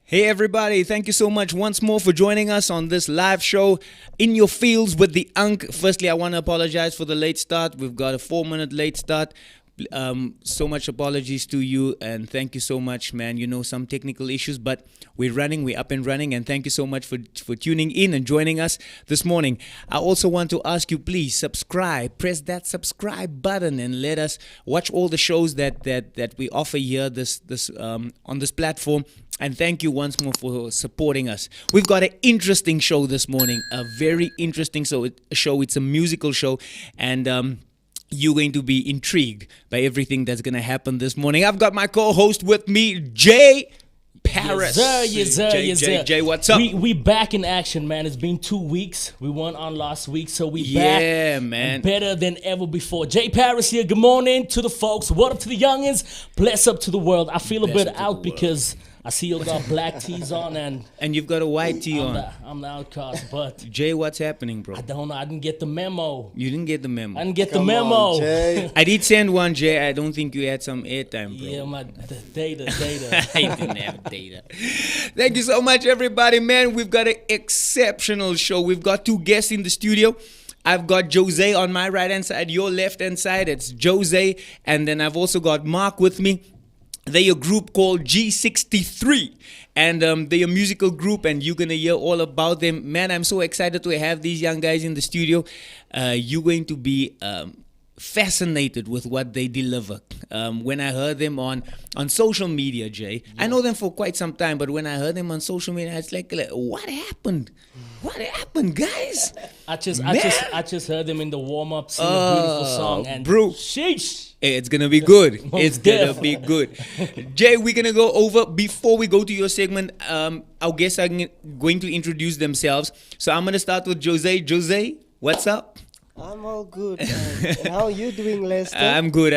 Hey everybody, thank you so much once more for joining us on this live show in your fields with the Unk. Firstly, I want to apologize for the late start. We've got a 4-minute late start. So much apologies to you and thank you so much, man. You know, some technical issues, but we're up and running, and thank you so much for tuning in and joining us this morning. I also want to ask you, please subscribe, press that subscribe button, and let us watch all the shows that we offer here on this platform. And thank you once more for supporting us. We've got an interesting show this morning, a very interesting show. It's a musical show, and you're going to be intrigued by everything that's going to happen this morning. I've got my co-host with me, Jay Paris. Yes, sir. Jay, what's up? We back in action, man. It's been 2 weeks. We won on last week, so we back. Yeah, man. And better than ever before. Jay Paris here. Good morning to the folks. What up to the youngins? Bless up to the world. I feel a bit out because I see you got black tees on and you've got a white tee on. I'm the outcast, but Jay, what's happening, bro? I don't know. I didn't get the memo. You didn't get the memo. I didn't get the memo. On, Jay. I did send one, Jay. I don't think you had some airtime, bro. Yeah, my data. I didn't have data. Thank you so much, everybody, man. We've got an exceptional show. We've got 2 guests in the studio. I've got Jose on my right-hand side, your left-hand side. It's Jose. And then I've also got Mark with me. They're a group called G63, and they're a musical group, and you're going to hear all about them. Man, I'm so excited to have these young guys in the studio. You're going to be fascinated with what they deliver. When I heard them on social media, Jay, I know them for quite some time, but when I heard them on social media, it's like what happened? What happened, guys? I just heard them in the warm-up, sing a beautiful song, and bro. Sheesh. It's going to be good. Most It's going to be good. Jay, we're going to go over, before we go to your segment, our guests are going to introduce themselves. So I'm going to start with Jose. Jose, what's up? I'm all good. And how are you doing, Lester? I'm good.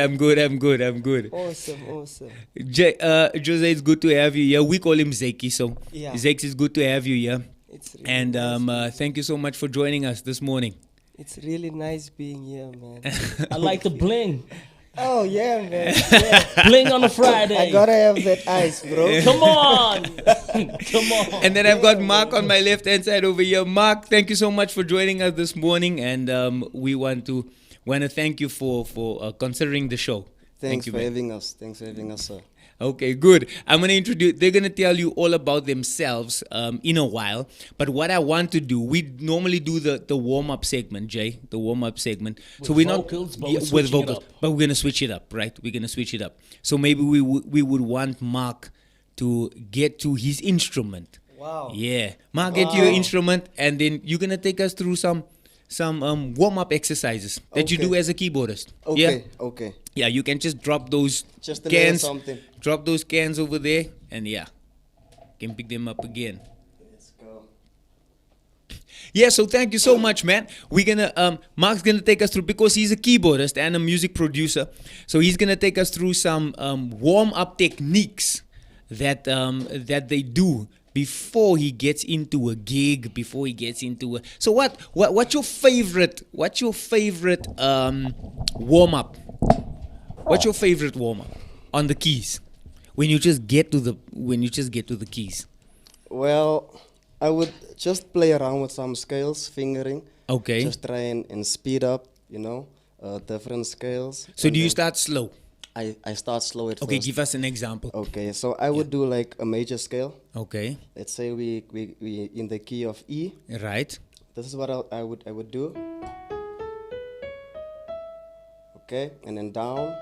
Awesome. Jay, Jose, it's good to have you here. We call him Zeki, so Yeah. Zeki, it's good to have you here. It's really And nice. thank you so much for joining us this morning. It's really nice being here, man. I like the bling. Oh, yeah, man. Yeah. Bling on a Friday. I gotta have that ice, bro. Come on. Come on. And then I've got Mark on my left-hand side over here. Mark, thank you so much for joining us this morning, and we want to thank you for considering the show. Thanks Thank you, for man. having us. Sir. Okay, good. I'm going to introduce, they're going to tell you all about themselves in a while. But what I want to do, we normally do the warm-up segment, Jay, the warm-up segment. With so we're vocals, but not we're with switching it vocals, up. but we're going to switch it up, right? We're going to switch it up. So maybe we would want Mark to get to his instrument. Wow. Yeah. Mark, get your instrument, and then you're going to take us through some warm-up exercises that you Okay. do as a keyboardist. Okay, Yeah? okay. Yeah, you can just drop those Just a little cans. something. Drop those cans over there, and yeah, can pick them up again. Let's go. Yeah, so thank you so much, man. We're gonna Mark's gonna take us through, because he's a keyboardist and a music producer. So he's gonna take us through some warm-up techniques that they do before he gets into a gig, before he gets into a. So what's your favorite warm-up? What's your favorite warm-up on the keys? When you just get to the keys. Well, I would just play around with some scales, fingering. Okay. Just try and speed up, different scales. So And do you then start slow? I start slow at Okay, first. give us an example. Okay, so I would do like a major scale. Okay. Let's say we in the key of E. Right. This is what I would do. Okay, and then down.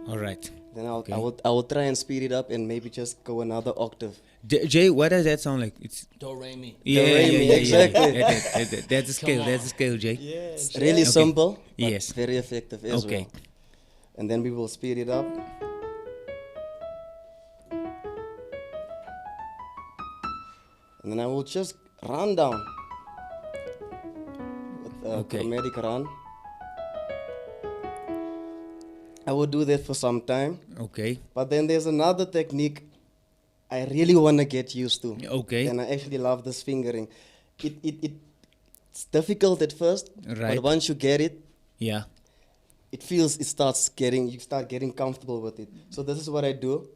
All right. Then Okay. I will try and speed it up and maybe just go another octave. Jay, what does that sound like? It's Do re mi. Exactly. That's a scale. on. That's a scale, Jay. It's really simple, but Yes. very effective as Okay. well. And then we will speed it up. And then I will just run down with a Okay. chromatic run. I will do that for some time. Okay. But then there's another technique I really want to get used to. Okay. And I actually love this fingering. It's difficult at first, Right. but once you get it, Yeah. you start getting comfortable with it. So this is what I do.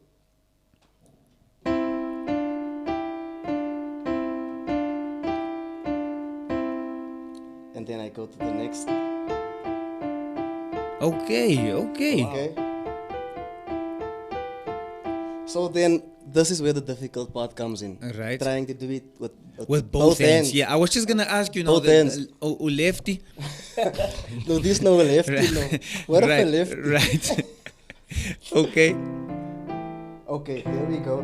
then I go to the next. Okay. Okay. So then, this is where the difficult part comes in. Right. Trying to do it With both hands. Yeah, I was just gonna ask you now Both hands. lefty. No, this no lefty. Right. No. What if a Right, lefty? right. Okay. Okay, there we go.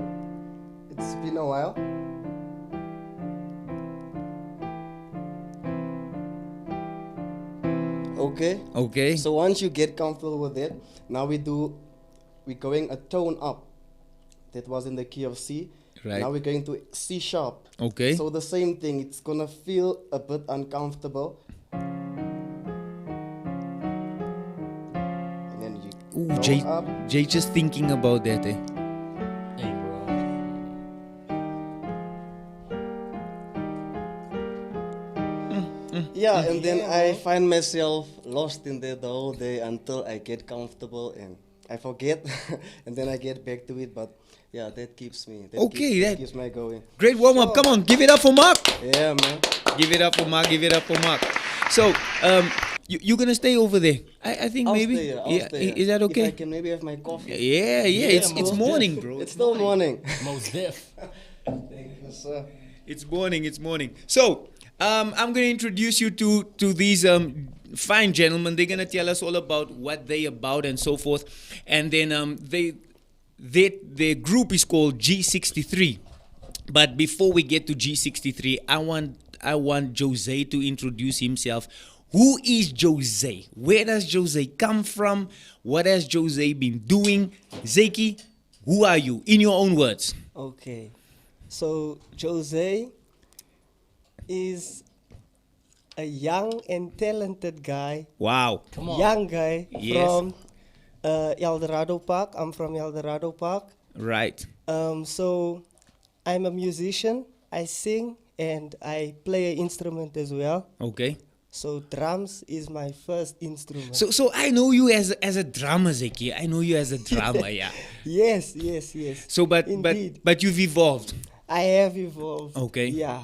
It's been a while. Okay. Okay. So once you get comfortable with it, now we're going a tone up. That was in the key of C. Right. Now we're going to C sharp. Okay. So the same thing, it's gonna feel a bit uncomfortable. And then you Ooh, go Jay, up. Jay just thinking about that. Hey, bro. Yeah, and then I find myself lost in there the whole day until I get comfortable and I forget, and then I get back to it. But yeah, that keeps me. Okay, that- keeps me going. Great warm up. Come on, give it up for Mark. Yeah, man. Give it up for Mark. Give it up for Mark. So, you're gonna stay over there. I think I'll maybe. stay here. I'll Yeah, stay here. is that If I okay? can maybe have my coffee. Yeah. It's most morning, bro. It's still morning. Most deaf. Thank you, sir. It's morning. So, I'm gonna introduce you to these fine gentlemen. They're gonna tell us all about what they about and so forth. And then their group is called G63. But before we get to G63, I want Jose to introduce himself. Who is Jose? Where does Jose come from? What has Jose been doing? Zeki, who are you? In your own words. Okay, so Jose is a young and talented guy, Wow. Come on. young guy Yes. from El Dorado Park. I'm from El Dorado Park. Right. So I'm a musician. I sing and I play an instrument as well. Okay. So drums is my first instrument. So I know you as a drummer, Zeki. I know you as a drummer, yeah. yes. So but Indeed. but you've evolved. I have evolved. Okay. Yeah.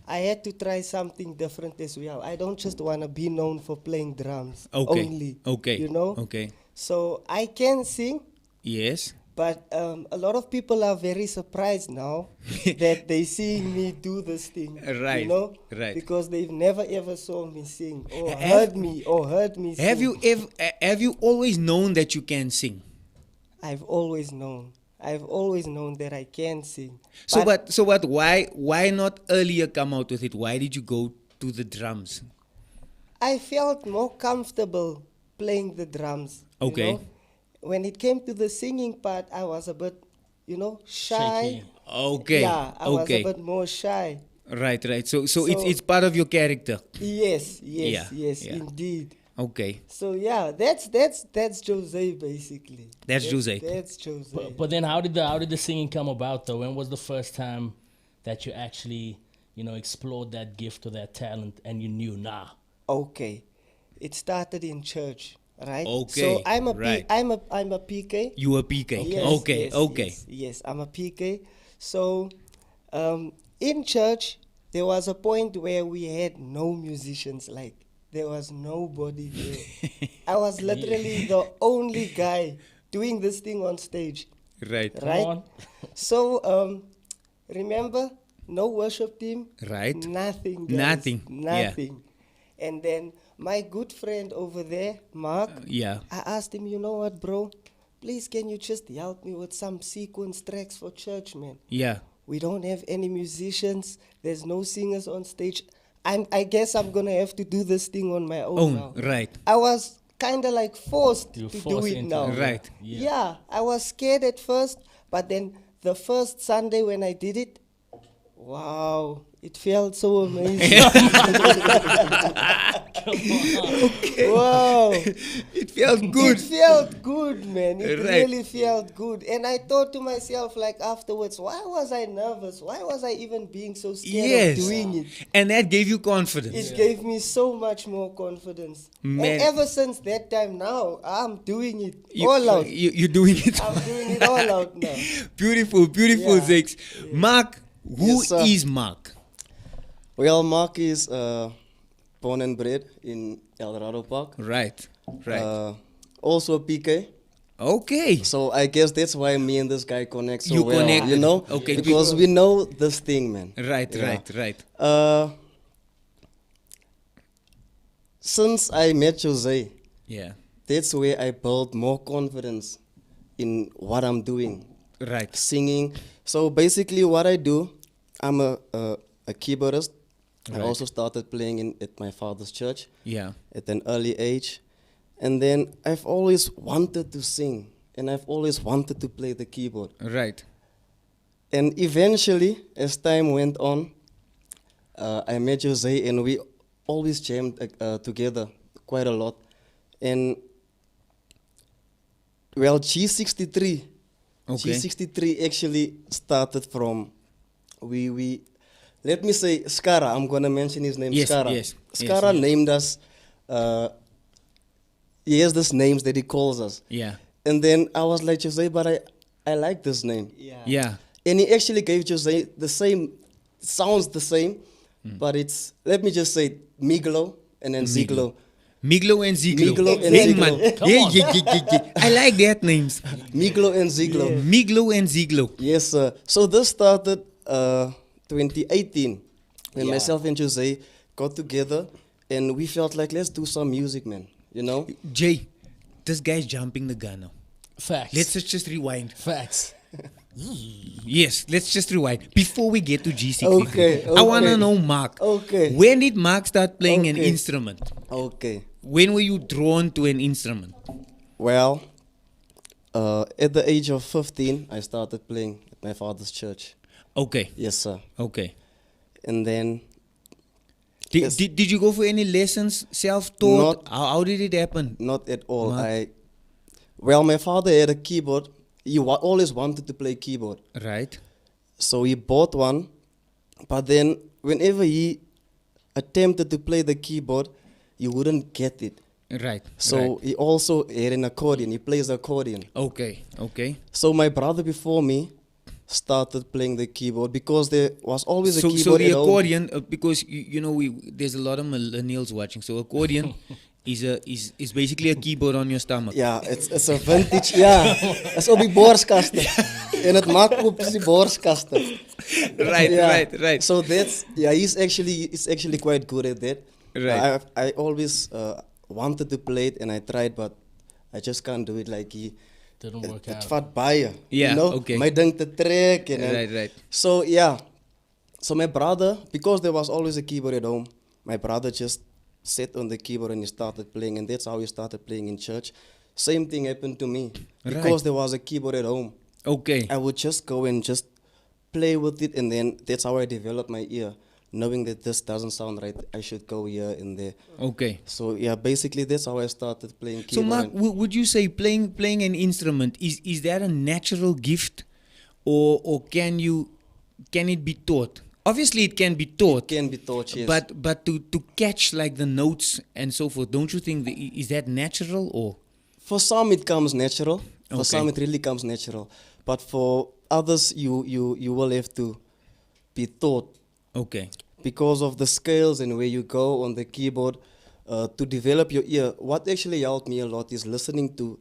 I had to try something different as well. I don't just want to be known for playing drums Okay. only. Okay. You know? Okay. So I can sing, Yes. but a lot of people are very surprised now that they see me do this thing. Right, You know? right. Because they've never ever saw me sing or Have- heard me sing. Have you always known that you can sing? I've always known. I've always known that I can sing. So but why not earlier come out with it? Why did you go to the drums? I felt more comfortable playing the drums. Okay. You know? When it came to the singing part, I was a bit, shy. Shaky. Okay. Yeah, I was okay. a bit more shy. Right. So So- it's part of your character. Yes, Yeah, yeah. indeed. Okay. So yeah, that's Jose basically. That's Jose. That's Jose. But then how did the singing come about though? When was the first time that you actually, explored that gift or that talent and you knew, nah? Okay, it started in church, right? Okay, So I'm a right. I'm a PK. You were PK. Yes, Okay. yes, Okay. Yes, I'm a PK. So, in church, there was a point where we had no musicians. Like there was nobody there. I was literally the only guy doing this thing on stage. Right. Right. on. So, remember, no worship team. Right. Nothing. Guys. Nothing, yeah. Nothing. And then my good friend over there, Mark. Yeah. I asked him, you know what, bro? Please, can you just help me with some sequence tracks for church, man? Yeah. We don't have any musicians. There's no singers on stage. I guess I'm gonna have to do this thing on my own now. Right. I was kind of like forced You to do forced it into now. it. Right. Yeah, I was scared at first, but then the first Sunday when I did it, wow, it felt so amazing. Wow. It felt good. It felt good, man. It Right. really felt good. And I thought to myself, like afterwards, why was I nervous? Why was I even being so scared Yes. of doing it? And that gave you confidence. It gave me so much more confidence. Man. And ever since that time now, I'm doing it all out. You're doing it. I'm doing it all out now. Beautiful, Yeah. Zix. Mark, who Yes, sir. is Mark? Well, Mark is born and bred in El Dorado Park. Right. Right. Also PK. Okay. So I guess that's why me and this guy connect so You well. connected. You know? Okay. Because we know this thing, man. Right. Yeah. Right. Since I met Jose, Yeah. that's where I built more confidence in what I'm doing, Right. singing. So basically, what I do, I'm a keyboardist. I Right. also started playing at my father's church Yeah. at an early age. And then I've always wanted to sing, and I've always wanted to play the keyboard. Right. And eventually, as time went on, I met Jose, and we always jammed together quite a lot. And well, G63, Okay. G63 actually started from we. Let me say Skara. I'm gonna mention his name. Yes, Skara. yes, Skara yes. named us. He has these names that he calls us. Yeah. And then I was like, Jose, but I like this name. Yeah. Yeah. And he actually gave Jose the same, sounds the same, but it's, let me just say, Miglo and then Ziglo. Miglo and Ziglo. Miglo and Big Ziglo. man. Come Yeah, on. yeah. I like that names. Miglo and Ziglo. Miglo and Ziglo. Yes, sir. So this started 2018 when Yeah. myself and Jose got together and we felt like, let's do some music, man. You know? Jay, this guy's jumping the gun now. Facts. Let's just rewind. Facts. Yes, let's just rewind. Before we get to G63, Okay, I want to okay. know, Mark. Okay. When did Mark start playing an Okay. instrument? Okay. When were you drawn to an instrument? Well, at the age of 15, I started playing at my father's church. Okay. Yes, sir. Okay. And then Did, Yes. did you go for any lessons, self-taught? Not- How did it happen? not at all. What? Well, my father had a keyboard. He always wanted to play keyboard. Right. So he bought one. But then whenever he attempted to play the keyboard, you wouldn't get it. Right. So right. he also had an accordion. He plays the accordion. Okay. Okay. So my brother before me started playing the keyboard because there was always a So keyboard the at home. accordion, because you know there's a lot of millennials watching. So accordion is basically a keyboard on your stomach. Ja, it's a vintage. Ja, het is op die borstkasten. En het maakt op die borstkasten. Right. Yeah. Right. So that's he's actually quite good at that. Right. I always wanted to play it and I tried, but I just can't do it like he. Didn't work Het out. vat baie. Yeah, You know? okay. My ding te trek and Right. So yeah. So my brother, because there was always a keyboard at home, my brother just sat on the keyboard and he started playing, and that's how he started playing in church. Same thing happened to me. Because Right. there was a keyboard at home, Okay. I would just go and just play with it, and then that's how I developed my ear, knowing that this doesn't sound right, I should go here and there. Okay. So yeah, basically that's how I started playing So keyboard. Mark, and- would you say playing an instrument is that a natural gift, or can it be taught? Obviously, it can be taught. can be taught, yes. But to catch like the notes and so forth, don't you think is that natural or? For some it comes natural. For Okay. some it really comes natural. But for others you will have to be taught Okay. because of the scales and where you go on the keyboard to develop your ear. What actually helped me a lot is listening to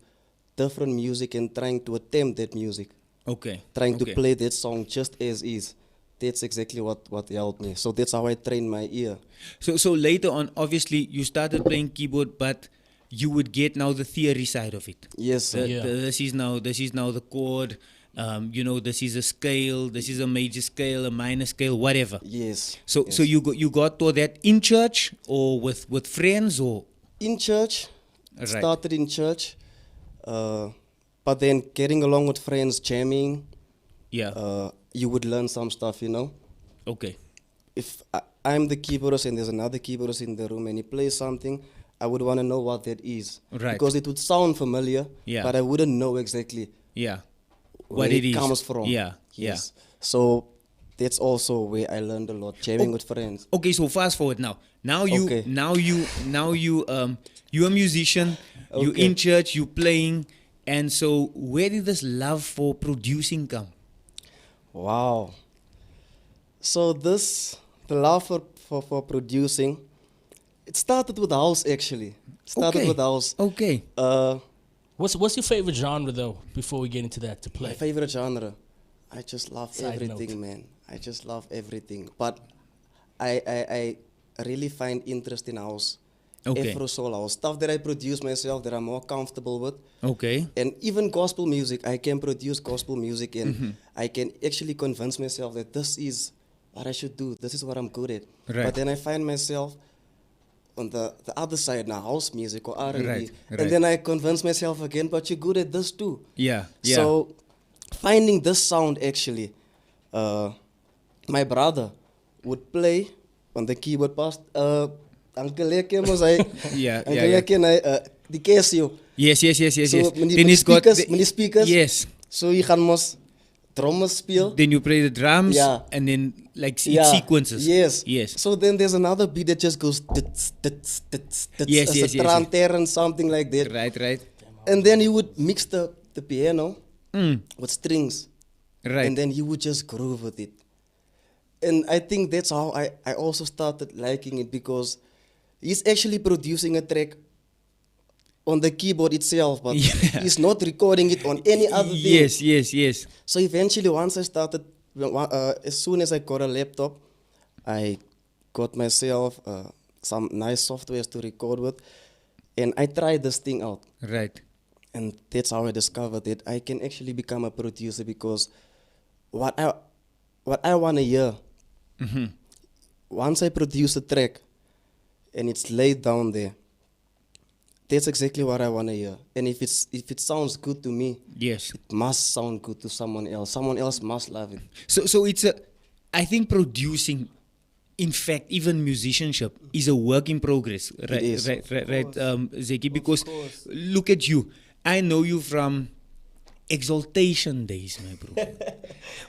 different music and trying to attempt that music. Okay. Trying okay. to play that song just as is. That's exactly what helped me. So that's how I trained my ear. So later on, obviously, you started playing keyboard, but you would get now the theory side of it. Yes, sir. Yeah. This is now the chord. This is a scale. This is a major scale, a minor scale, whatever. Yes. So yes. so you got taught that in church or with friends or In church, Right. started in church, but then getting along with friends, jamming, yeah. you would learn some stuff, you know. Okay. If I'm the keyboardist and there's another keyboardist in the room and he plays something, I would want to know what that is. Right. Because it would sound familiar, Yeah. but I wouldn't know exactly Yeah. where What it it is. comes from. Yeah. Yes. So that's also where I learned a lot, jamming with friends. Okay, so fast forward now. Okay. You're a musician. You're Okay. in church. You're playing, and so where did this love for producing come? Wow. So the love for producing It started with house actually. Started Okay. with house. Okay. What's your favorite genre though? Before we get into that, to My play. favorite genre. I just love Side everything, note. man. I just love everything. But I really find interest in house. Okay. Afro soul house. Stuff that I produce myself that I'm more comfortable with. Okay. And even gospel music, I can produce gospel music and Mm-hmm. I can actually convince myself that this is what I should do. This is what I'm good at. Right. But then I find myself on the other side now, house music or R&B. Right, right. And then I convince myself again, but you're good at this too. Yeah. Yeah. So finding this sound actually, my brother would play on the keyboard past Uncle Leke was I Yeah, Uncle yeah, yeah. Leke and I the Casio. Yes. Yes. Yes. Yes. So Yes. when Then he's got many speakers. Yes. So he gaan mos drums speel. Then you play the drums. Yeah. And then like Yeah. sequences. Yes. Yes. So then there's another beat that just goes tits, tits, tits, tits, Yes, as yes, a yes, tranter and something like that. Right. Right. And then he would mix the piano Mm. with strings. Right. And then he would just groove with it. And I think that's how I also started liking it, because he's actually producing a track on the keyboard itself, but Yeah. he's not recording it on any other thing. Yes. Yes. Yes. So eventually, once I started, as soon as I got a laptop, I got myself some nice softwares to record with, and I tried this thing out. Right. And that's how I discovered that I can actually become a producer, because what I want to hear, Mm-hmm. once I produce a track and it's laid down there, that's exactly what I want to hear. And if it sounds good to me, Yes. it must sound good to someone else. Someone else must love it. So it's I think producing, in fact, even musicianship is a work in progress. Right. is. Right. Zeki, because course. look at you. I know you from Exaltation days, my bro.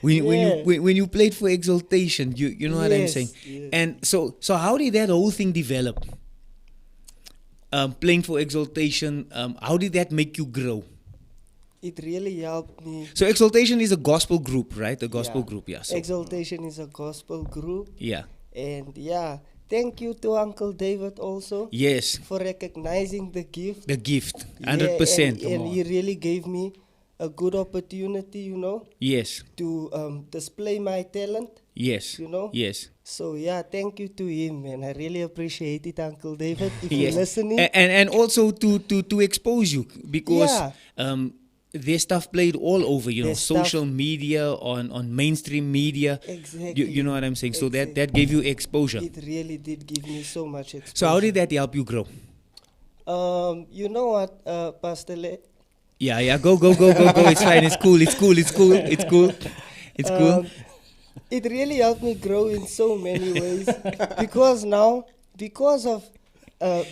When you played for Exaltation, you know what I'm Yes, saying. yes. And so how did that whole thing develop? Playing for Exaltation, how did that make you grow? It really helped me. So Exaltation is a gospel group, right? A gospel group, yeah. So, Exaltation is a gospel group. yeah. And yeah, thank you to Uncle David also Yes. for recognizing the gift. The gift, Yeah, 100%. and he really gave me a good opportunity, Yes, to display my talent, yes, yes. So yeah, thank you to him, man. I really appreciate it, Uncle David. If Yes. you're listening, And also to expose you, because Yeah. their stuff played all over, Their social stuff- media, on mainstream media. Exactly. You know what I'm saying? So that Exactly. gave you exposure. it really did give me so much exposure. So how did that help you grow? You know what, Pastor Le? Yeah, go. It's fine. It's cool. It really helped me grow in so many ways because of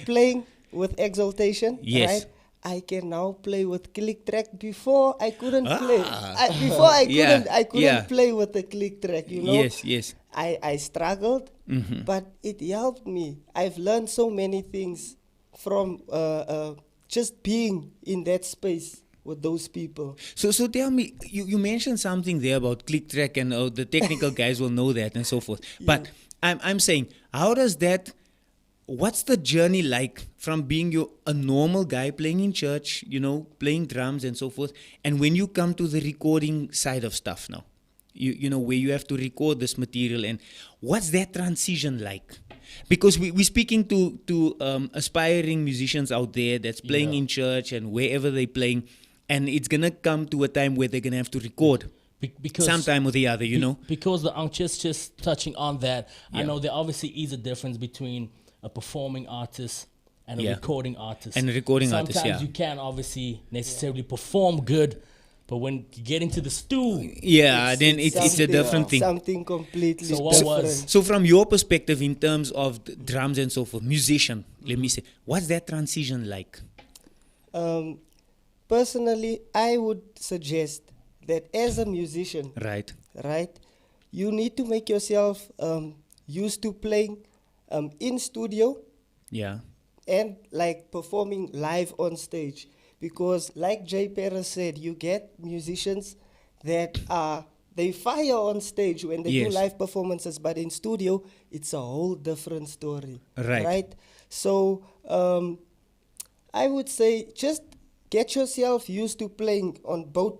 playing with Exaltation, Yes. right? I can now play with click track. Before I couldn't play. Ah. I Yeah, couldn't yeah. play with the click track. Yes. I struggled, Mm-hmm. but it helped me. I've learned so many things from just being in that space with those people. So tell me, you mentioned something there about click track, and the technical guys will know that and so forth. But I'm saying, how does that? What's the journey like from being a normal guy playing in church, playing drums and so forth, and when you come to the recording side of stuff now, where you have to record this material, and what's that transition like? Because we're speaking to aspiring musicians out there that's playing in church and wherever they're playing, and it's gonna come to a time where they're gonna have to record Because sometime or the other, Because just touching on that, I Yeah. know there obviously is a difference between a performing artist and a Yeah. recording artist. And a recording Sometimes artist, yeah. you can't obviously necessarily perform good, but when you get into the stew, then it's a something- different thing. Something completely So what different. was- So from your perspective, in terms of the drums and so forth, musician, let me say, what's that transition like? Personally, I would suggest that as a musician, Right. right, you need to make yourself used to playing in studio Yeah. and like performing live on stage. Because like Jay Perez said, you get musicians that are they fire on stage when they do Yes. live performances, but in studio, it's a whole different story. Right. So I would say just get yourself used to playing on both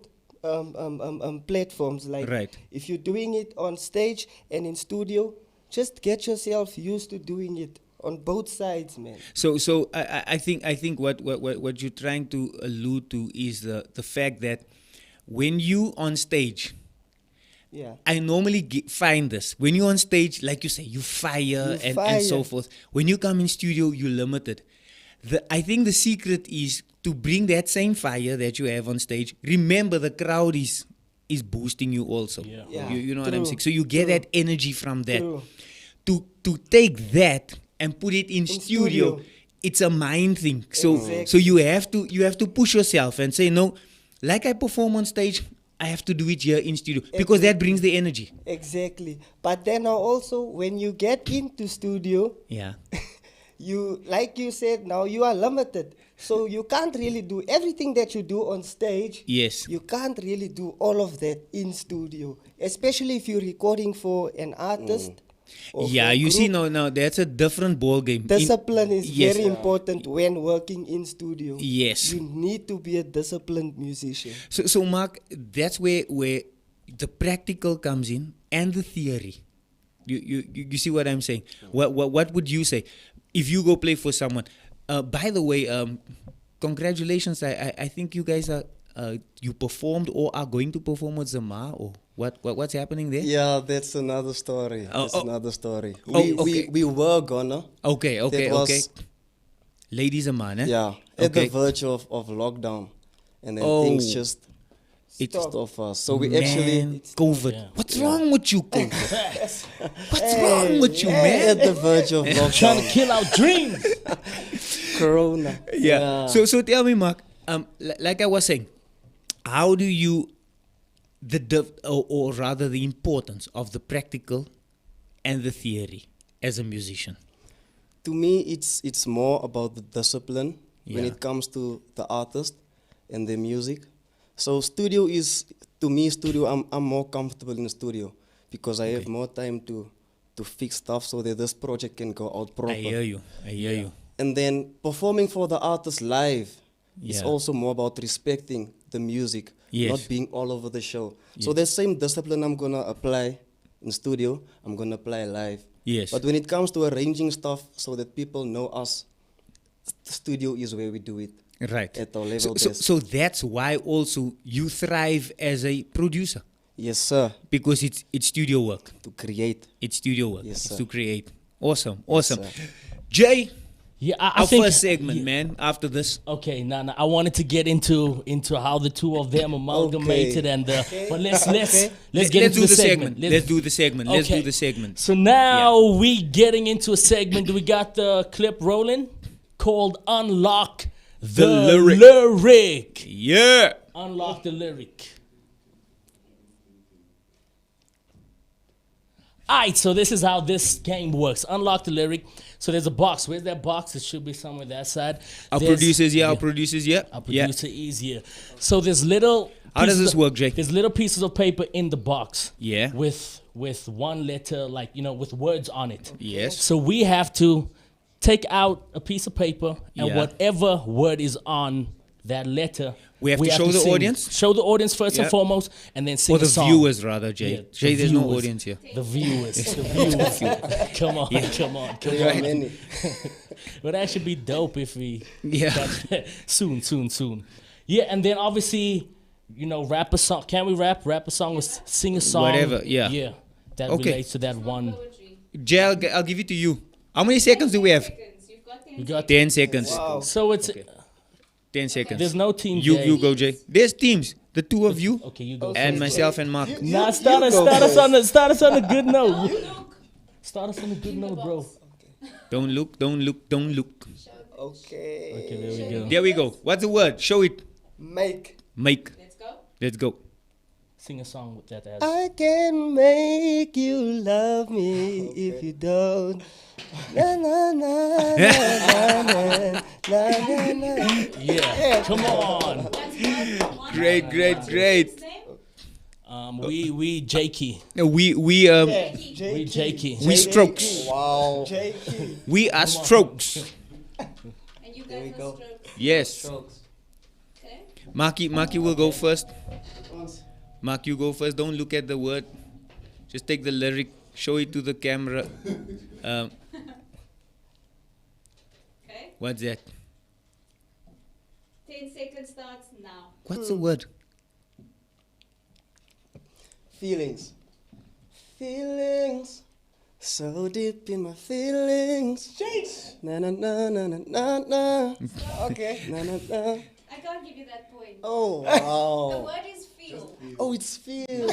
platforms. Like Right. if you're doing it on stage and in studio, just get yourself used to doing it on both sides, man. So I think what you're trying to allude to is the fact that when you on stage, Yeah. I normally find this when you're on stage, like you say, you fire and so fire. forth. When you come in studio, you're limited. I think the secret is to bring that same fire that you have on stage. Remember, the crowd is boosting you also. Yeah. Yeah, You know what I'm true, saying? So you get true. that energy from that. True. To take that and put it in studio, studio. it's a mind thing. So Exactly. you have to push yourself and say, no, like I perform on stage, I have to do it here in studio because that brings the energy. Exactly. But then now also when you get into studio, Yeah. you, like you said, now you are limited. So you can't really do everything that you do on stage. Yes. You can't really do all of that in studio, especially if you're recording for an artist. or Yeah, for a you see group. now that's a different ball game. Discipline is yes. very important when working in studio. Yes. You need to be a disciplined musician. So Mark, that's where the practical comes in and the theory. You see what I'm saying? What would you say if you go play for someone? By the way, congratulations! I think you guys are you performed or are going to perform with Zama or what's happening there? Yeah, that's another story. Oh, That's oh. another story. Oh, We, okay. we were gonna. Okay. That was, Ladies Zama, eh? Yeah, at Okay. the verge of lockdown. And then Oh. things just It's- stopped us. So we Man, actually, COVID. Yeah. What's wrong with you, COVID? What's wrong with you, man? at the verge of Trying to lockdown. kill our dreams. Corona. Yeah. So tell me, Mark. Like I was saying, how do you or rather the importance of the practical and the theory as a musician? To me, it's more about the discipline when Yeah. it comes to the artist and the music. So studio is, to me, studio, I'm more comfortable in the studio because I have more time to fix stuff so that this project can go out proper. I hear you. And then performing for the artist live is Yeah. also more about respecting the music, Yes. not being all over the show. So that same discipline I'm gonna apply in studio, I'm gonna apply live. Yes. But when it comes to arranging stuff so that people know us, the studio is where we do it. Right. At our So, level so, best. so that's why also you thrive as a producer Yes, sir. because it's studio work. To create. It's studio work. Yes, It's sir. to create. Awesome. sir. Jay, Yeah, I our think first segment, yeah. man. After this. Okay, now I wanted to get into how the two of them amalgamated Okay. and but let's Let's get do into the the segment. Let's do the segment. Let's do Okay. the segment. So now we getting into a segment. We got the clip rolling called "Unlock the Lyric. Lyric." Yeah. Unlock the lyric. Alright, so this is how this game works. Unlock the lyric. So there's a box. Where's that box? It should be somewhere that side. Our There's- producers, yeah. Our producers, yeah. Our Yeah. producer is here. So there's little. How does pieces this of- work, Jake? There's little pieces of paper in the box. Yeah. With one letter, like with words on it. Yes. So we have to take out a piece of paper and Yeah. whatever word is on that letter. We have to show the sing. audience? Show the audience first Yeah. and foremost, and then sing Or the a song. viewers, rather, Jay. Yeah, Jay, the there's no viewers. audience here. The viewers. The viewers. Come on, come on, come There are on. many. But that should be dope if we Yeah. soon. Yeah, and then obviously, rap a song. Can we rap? Rap a song or sing a song? Whatever, yeah. Yeah. That Okay. relates to that one. Jay, I'll give it to you. How many seconds do we have? You've got 10 We got 10 seconds. Wow. so it's 10 seconds. there's no team. You J. you go, Jay. There's teams. The two of you Okay, you go. and myself and Mark. Nah, start us on a good note. Start us on a good note, bro. Don't look. Okay. Okay, there we go. There we go. What's the word? Show it. Make. Make. Let's go. Let's go. Sing a song with that as. I can make you love me if you don't. Na na na na na na na na. Yeah, come on. Great. What's his name? We Jakey. We We JK. Jakey. We strokes. Wow. JK. We are strokes. And you There we guys go. are strokes. Yes. Strokes. Okay. Marky will go first. Once. Mark, you go first. Don't look at the word. Just take the lyric. Show it to the camera. Um, Okay. what's that? 10 seconds starts now. What's the word? Feelings. Feelings. So deep in my feelings. Na na na na na na na. Okay. Na na na. I can't give you that point. Oh The wow. word is feel. Oh, it's feel.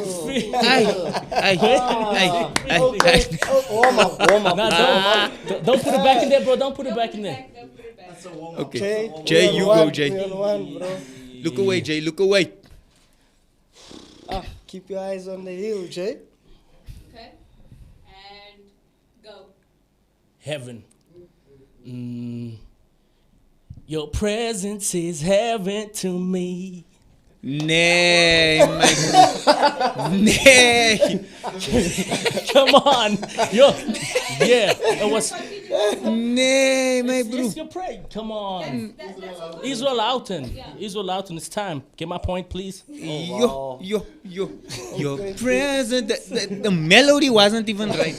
Aye. Okay. Oh, warm up. Nah, don't put it back in there, bro. Don't put it back in there. Don't put it back. Okay. Jay, Jay, we you on go, one, Jay. we on one, bro. Look away, Jay. Look away. Keep your eyes on the hill, Jay. Okay. And go. Heaven. Your presence is heaven to me. Nay, my nay. Come on. Yo. Yeah. It was. Nay, my bro. It's your prayer. Come on. That's a good Israel Outen. Yeah. Israel Outen. It's time. Get my point, please. Yo, your present. The melody wasn't even right.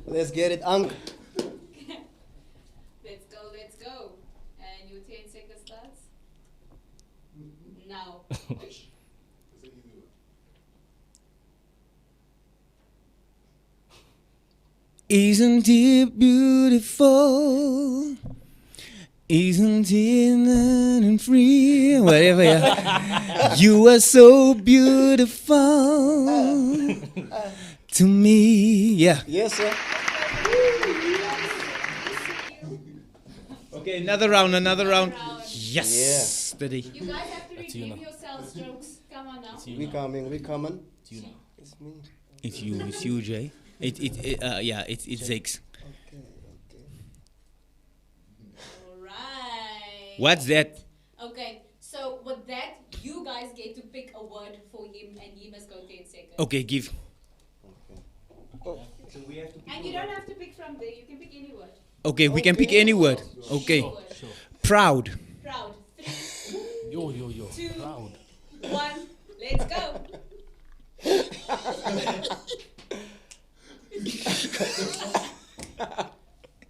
Let's get it, Unc. Let's go. And your 10 seconds starts now. Isn't it beautiful? Isn't it nice and free? Whatever. Yeah. You are so beautiful to me. Yeah. Yes, sir. Okay, another round. Round. Yes. Steady. You guys have to That's you redeem now. yourselves, strokes. Come on now. We coming. You know. It's me. It's you, Jay. It's Zakes. Okay, okay. Alright. What's that? Okay, so with that, you guys get to pick a word for him and he must go 10 seconds. Okay, give. And you don't have to pick from there, you can pick any word. Okay, we can pick any word. Okay. Any word. Sure. Proud. Proud. 3, Yo. 2, Proud. 1, let's go.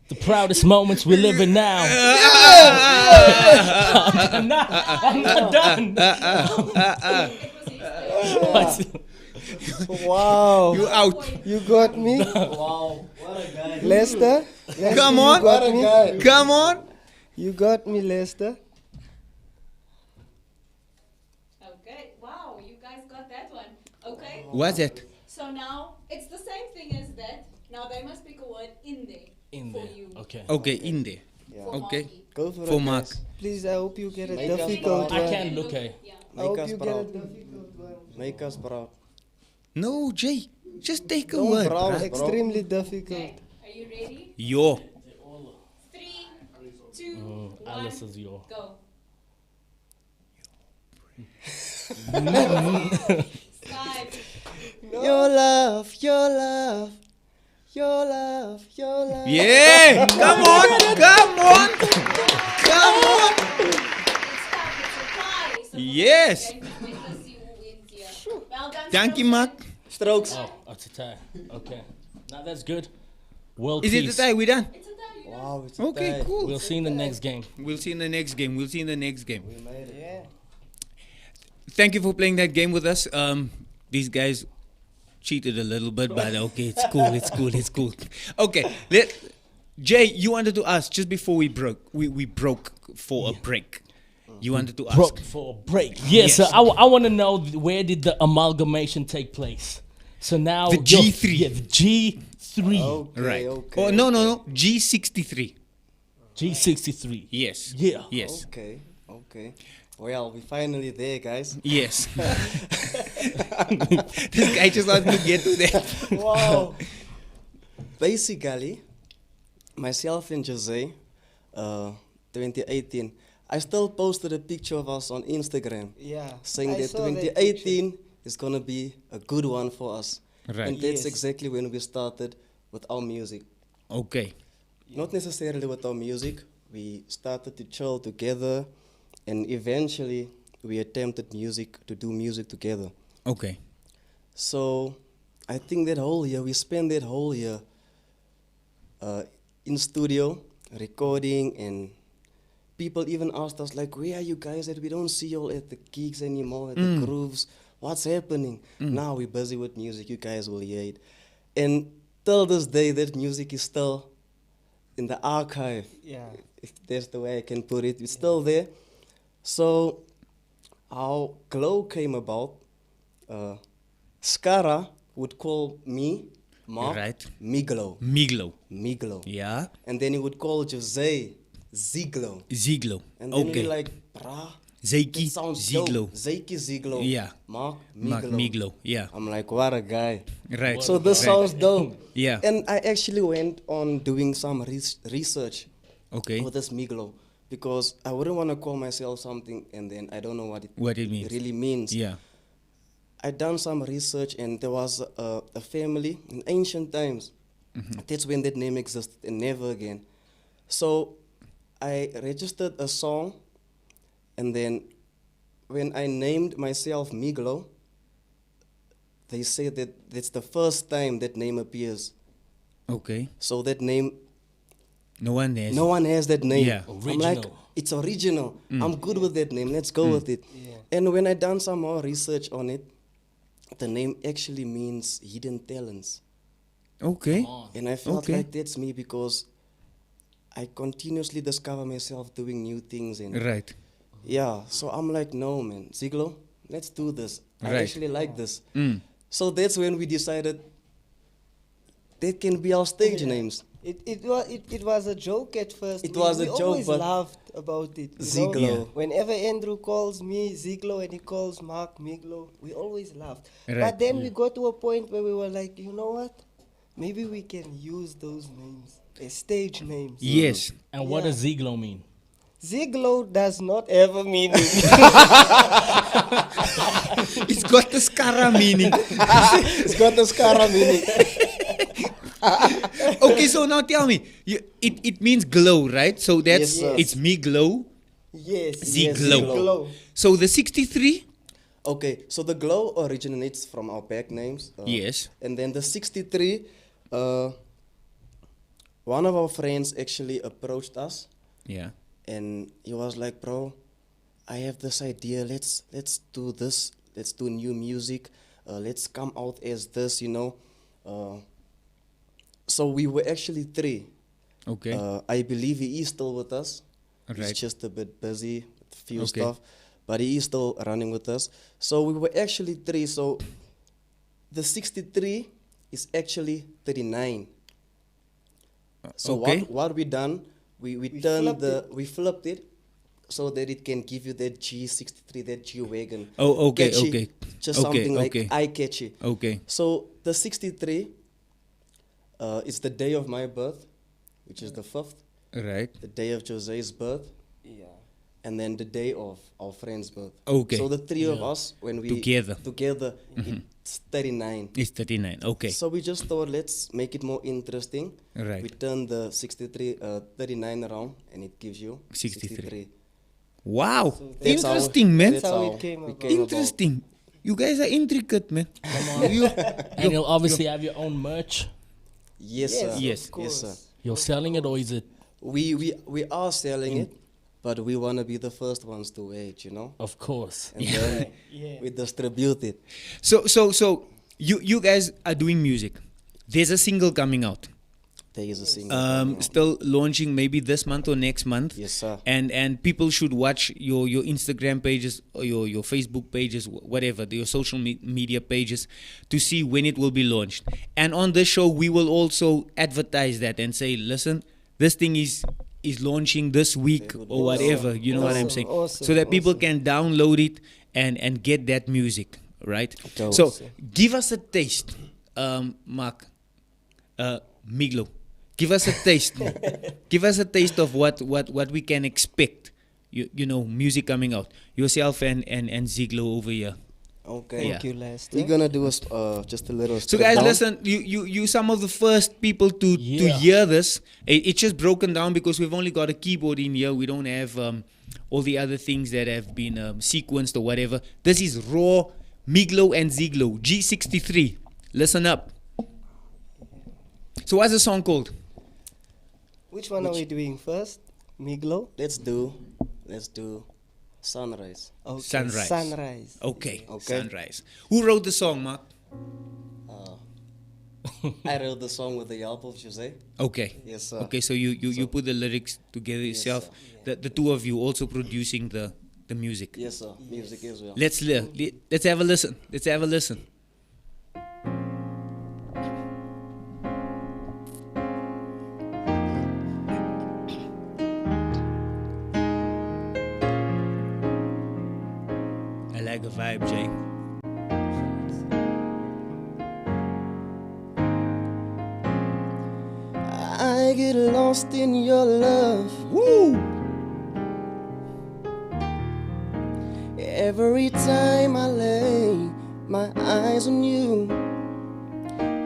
The proudest moments we live in now. I'm not done. Wow. You out. You got me. Wow. What a guy. Lester. Lester, Come you on. got me. Come on. You got me, Lester. Okay, wow, you guys got that one. Okay, What's that? so now it's the same thing as that. Now they must pick a word in there In for there. you. Okay. Okay, in there. For Okay. Marky. Go for For it, Mark. guys. Please, I hope you get a Make us difficult proud. I one. can't look, eh? Yeah. I Make hope us you get a proud. difficult one. Make us proud. No, Jay. Just take a Don't word. browse, bruh. bro. Extremely difficult. Okay, are you ready? Yo. 3, 2, Alice 1, is your. go. Five. Your love, your love, your love, your love. Yeah. Come on. Come on. Come on. It's tough, it's a tie. So Yes. Let's see who wins here. Well done, Thank you, Strokes. Mark. Strokes. Oh, it's a tie. Okay. Now that's good. World Is it peace. the tie? We done? It's a tie, you know. Wow, it's a Okay, tie. cool. We'll see in the next game. We'll see in the next game. We'll see in the next game. We made it. Yeah. Thank you for playing that game with us. These guys cheated a little bit, but okay, it's cool. It's cool. It's cool. Okay, Jay, you wanted to ask just before we broke. We broke for a break. You wanted to ask. Broke for a break. Yes, Yes. I want to know where did the amalgamation take place? So now The G3. Yeah, the G3. Okay, Right. okay. Oh no. G63. G63. Yes. Yeah. Yes. Okay, okay. Well, we finally there, guys. Yes. This guy just wants to get to that. Wow. Basically, myself and Jose, 2018, I still posted a picture of us on Instagram Yeah. saying I that saw that 2018 is gonna be a good one for us. Right. And that's Yes. exactly when we started with our music. Okay. Not necessarily with our music. We started to chill together, and eventually we attempted to do music together. Okay. So I think that whole year, we spent that whole year in studio, recording, and people even asked us like, where are you guys at? We don't see you all at the gigs anymore, at the grooves. What's happening? Now we're busy with music, you guys will hear it. And till this day, that music is still in the archive. Yeah. If that's the way I can put it. It's still there. So how Glow came about, Skara would call me, Mark, Right. Miglo. Miglo. Yeah. And then he would call Jose, Ziglo. Ziglo. And then Okay. we're like, brah, Zeiki that sounds Ziglo. dope. Zeiki Ziglo. Yeah. Mark Mark Miglo. Miglo. Yeah. I'm like, what a guy. Right. So this Right. sounds dope. Yeah. And I actually went on doing some research Okay. with this Miglo, because I wouldn't want to call myself something and then I don't know What it means. really means. Yeah. I done some research, and there was a family in ancient times. That's when that name existed, and never again. So I registered a song, and then when I named myself Miglo, they said that that's the first time that name appears. Okay. So that name, No one has. no one has that name. Yeah. I'm like, Original. it's original. I'm good with that name. Let's go with it. And when I done some more research on it, the name actually means hidden talents. Okay. And I felt Okay. like that's me, because I continuously discover myself doing new things. And Right. yeah, so I'm like, no, man, Ziglo, let's do this. I Right. actually like this. Mm. So that's when we decided that can be our stage names. It was a joke at first. It was a we joke, always but laughed about it. you Ziglo. know? Yeah. Whenever Andrew calls me Ziglo and he calls Mark Miglo, we always laughed. Right. But then we got to a point where we were like, you know what? Maybe we can use those names as stage names. Yes. And what Yeah. does Ziglo mean? Ziglo does not ever mean it. It's got the Skara meaning. It's got the Skara meaning. Okay, so now tell me, it means glow, right? So that's Yes, sir. it's me glow. Yes. Ziglo. Ziglo. So the 63. Okay, so the Glow originates from our back names. Yes. And then the 63, one of our friends actually approached us, Yeah. and he was like, bro, I have this idea, let's do this, let's do new music, let's come out as this, you know. So we were actually three. Okay. I believe he is still with us. Right. He's just a bit busy with a few Okay. stuff, but he is still running with us. So we were actually three. So the 63 is actually 39. So okay. what we done? We flipped it so that it can give you that G63, that G wagon. Oh, okay, Catchy, okay. Just Okay, something like okay. eye catchy. Okay. So the 63 is the day of my birth, which is the 5th, Right. the day of Jose's birth, Yeah. and then the day of our friend's birth. Okay. So the three of us, when we Together. it's 39. It's 39. Okay. So we just thought, let's make it more interesting. Right. We turn the 39 around, and it gives you 63. Wow. That's how- Interesting, man. that's how how it came we about. came about. Interesting. You guys are intricate, man. You- And you'll obviously have your own merch. Yes, sir. Yes. Of Yes, sir. course. You're selling it, or is it? We are selling it, but we want to be the first ones to wear it, you know? Of course. And then Yeah. we distribute it. So you guys are doing music. There's a single coming out. There is a single. Still launching maybe this month or next month. Yes, sir. And people should watch your Instagram pages or your Facebook pages, whatever, your social media pages, to see when it will be launched. And on this show, we will also advertise that and say, listen, this thing is launching this week or whatever. You know what I'm saying? Awesome, So that people awesome. can download it and get that music, right? Dope. So give us a taste, Mark, Miglo. Give us a taste. Give us a taste of what we can expect. You know, music coming out. Yourself and Ziglo over here. Okay. Thank you, Lester. We're gonna do just a little. So step guys, down. listen, you some of the first people to Yeah. hear this. It's just broken down because we've only got a keyboard in here. We don't have all the other things that have been sequenced or whatever. This is raw Miglo and Ziglo G63. Listen up. So what's the song called? Which one are we doing first? Miglo? Let's do Sunrise. Okay. Sunrise. Sunrise. Okay, Okay. Sunrise. Who wrote the song, Mark? I wrote the song with the help of Jose. Okay. Yes, sir. Okay, so you put the lyrics together yourself. The two of you also producing the music. Yes, sir. Music as well. Let's have a listen. Let's have a listen. I like the vibe, Jay. I get lost in your love. Woo! Every time I lay my eyes on you.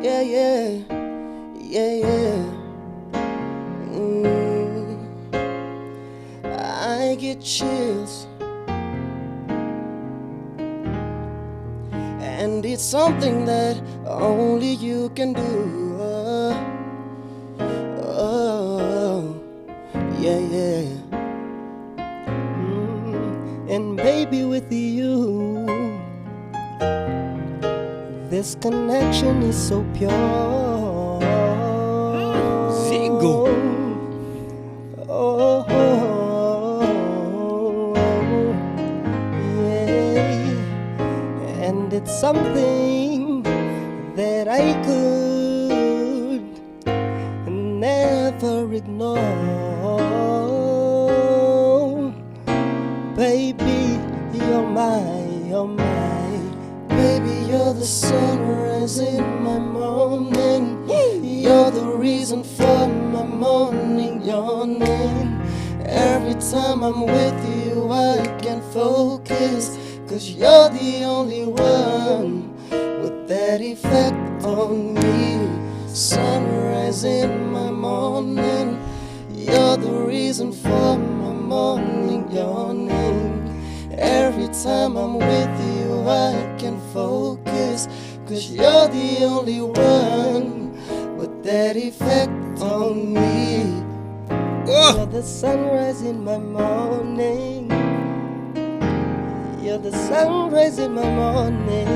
Yeah, yeah, yeah, yeah. I get chills. And it's something that only you can do. Oh, yeah, yeah. And baby, with you, this connection is so pure. Zigo. Oh, yeah. And it's something that I could never ignore. Baby, you're my. Baby, you're the sunrise in my morning. You're the reason for my morning yawning. Every time I'm with you, I can focus. 'Cause you're the only one with that effect on me. Sunrise in my morning. You're the reason for my morning yawning. Every time I'm with you, I can focus. 'Cause you're the only one with that effect on me. You're the sunrise in my morning. You're the sunrise in my morning.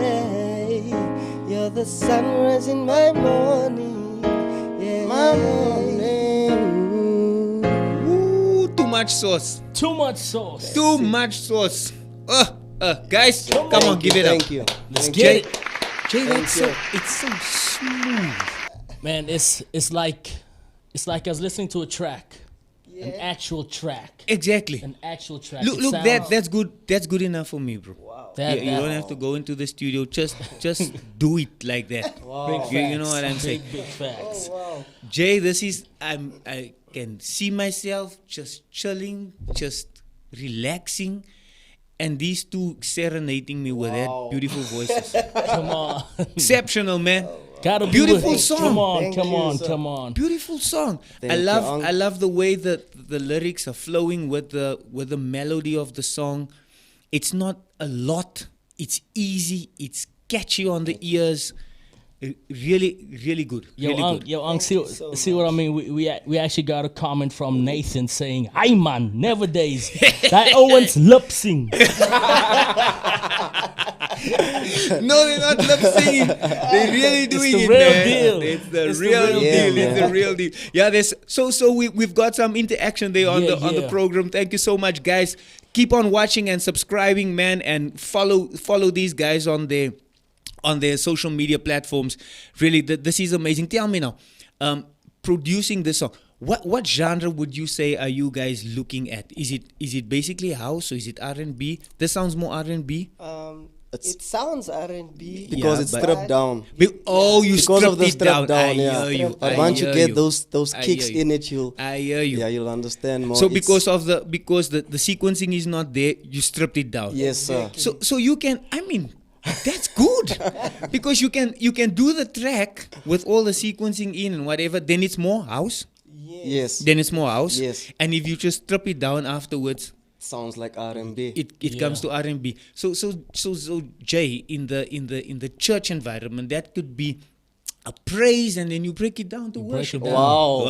Yeah. You're the sunrise in my morning. Yeah. My morning. Ooh, too much sauce. Too much sauce. Too much sauce. Guys, come on, give it up. Thank you. Let's Thank get you. it. Jay, Thank that's you. it's so smooth. Man, it's like I was listening to a track. An actual track. Exactly. An actual track. Look, It look, sounds- that's good. That's good enough for me, bro. that, You don't have to go into the studio. Just do it like that. Big You know facts. what I'm saying? Big facts. Jay, this is I can see myself just chilling, just relaxing, and these two serenading me with that beautiful voices. Come on. Exceptional, man. Gotta be Beautiful with it. song. Come on, Thank come you, on, sir. come on. Beautiful song. Thank I you, love Unc. I love the way that the lyrics are flowing with the melody of the song. It's not a lot. It's easy. It's catchy on the ears. Really, really good. Really good. See what I mean? We actually got a comment from Nathan saying, "Hi man, never days. That Owens lip sing." No, they're not lip singing. They're really doing the it, real man. deal. It's the It's the real real deal. deal, It's the man. real deal. Yeah, there's so we've got some interaction there on Yeah, the yeah. program. Thank you so much, guys. Keep on watching and subscribing, man, and follow these guys on their social media platforms. Really, this is amazing. Tell me now, producing this song. What genre would you say are you guys looking at? Is it basically house or is it R&B? This sounds more R&B. It sounds R&B. because Yeah, it's but- stripped down. You Because stripped of the it strip down. down, I yeah. hear you. Stripped But I once you hear get you. those I kicks hear you. in it, you'll I hear you. yeah, you'll understand more. So It's- because the sequencing is not there, you stripped it down. yes, sir. So you can, I mean, that's good because you can do the track with all the sequencing in and whatever. Then it's more house. Yes, Then it's more house. Yes. And if you just strip it down afterwards, sounds like R&B. it comes to R&B. So Jay, in the church environment, that could be a praise, and then you break it down to break worship. it down. Wow.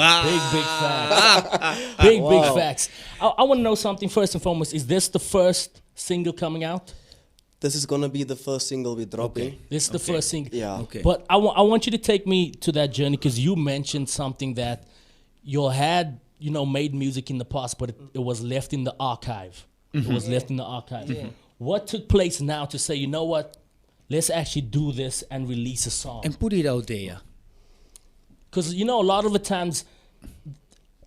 Big facts. Big facts. I want to know something first and foremost. Is this the first single coming out? This is gonna be the first single we drop in. This is the first single. Yeah. Okay. But I want you to take me to that journey because you mentioned something that you had, made music in the past, but it was left in the archive. It was left in the archive. What took place now to say, you know what? Let's actually do this and release a song. And put it out there. Because, a lot of the times,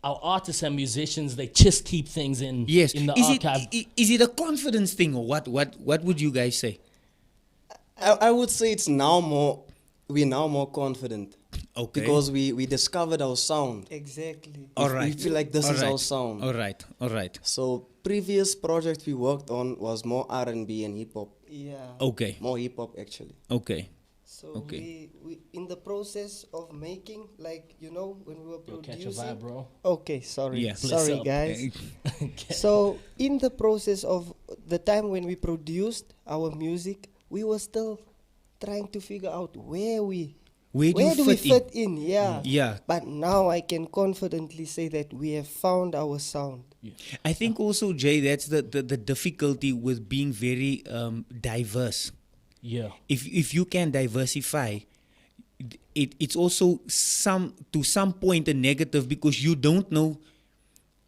our artists and musicians, they just keep things in Yes. the Is archive. is it a confidence thing, or what? What would you guys say? I would say it's now we're now more confident. Okay. Because we discovered our sound. Exactly. All We right. feel like this All is right. our sound. All right. All right. So previous project we worked on was more R&B and hip hop. Yeah. Okay. More hip hop actually. Okay. So Okay. we in the process of making, like, when we were Yo, catch a producing. vibe, bro. Okay, sorry. Yeah. Bless Sorry, up. guys. So in the process of the time when we produced our music, we were still trying to figure out where do we fit in? Yeah. Yeah. But now I can confidently say that we have found our sound. I think also, Jay, that's the difficulty with being very diverse. Yeah. If you can diversify, it's also to some point a negative because you don't know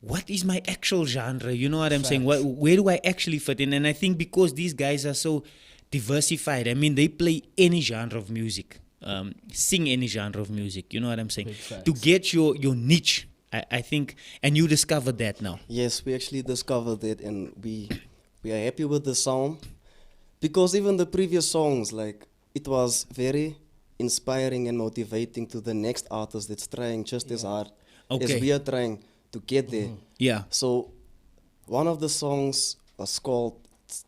what is my actual genre. You know what I'm saying? Where do I actually fit in? And I think because these guys are so diversified, I mean, they play any genre of music, sing any genre of music. You know what I'm saying? Big facts. To get your niche, I think, and you discovered that now. Yes, we actually discovered it and we are happy with the sound. Because even the previous songs, like, it was very inspiring and motivating to the next artist that's trying just as hard Okay. as we are trying to get there. Yeah. So one of the songs was called